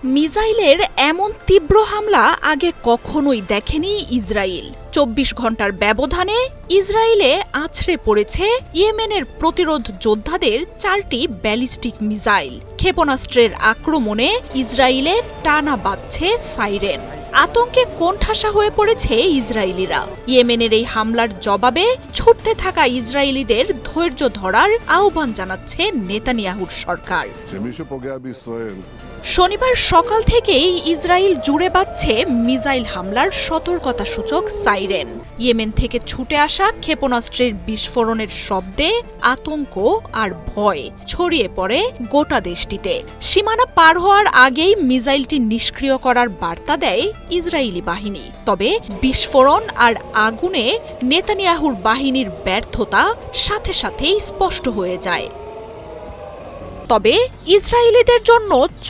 মিসাইলের এমন তীব্র হামলা আগে কখনোই দেখেনি ইসরায়েল। ২৪ ঘন্টার ব্যবধানে ইসরায়েলে আছড়ে পড়েছে ইয়েমেনের প্রতিরোধ যোদ্ধাদের ৪টি ব্যালিস্টিক মিসাইল। ক্ষেপণাস্ত্রের আক্রমণে ইসরায়েলের টানা বাজছে সাইরেন। আতঙ্কে কোণঠাসা হয়ে পড়েছে ইসরায়েলিরা। ইয়েমেনের এই হামলার জবাবে ছুটতে থাকা ইসরায়েলিদের ধৈর্য ধরার আহ্বান জানাচ্ছে নেতানিয়াহুর সরকার। শনিবার সকাল থেকেই ইসরায়েল জুড়ে বাজছে মিসাইল হামলার সতর্কতাসূচক সাইরেন। ইয়েমেন থেকে ছুটে আসা ক্ষেপণাস্ত্রের বিস্ফোরণের শব্দে আতঙ্ক আর ভয় ছড়িয়ে পড়ে গোটা দেশটিতে। সীমানা পার হওয়ার আগেই মিসাইলটি নিষ্ক্রিয় করার বার্তা দেয় ইসরায়েলি বাহিনী। তবে বিস্ফোরণ আর আগুনে নেতানিয়াহুর বাহিনীর ব্যর্থতা সাথে সাথেই স্পষ্ট হয়ে যায়। তবে ইসরায়েলিদের জন্য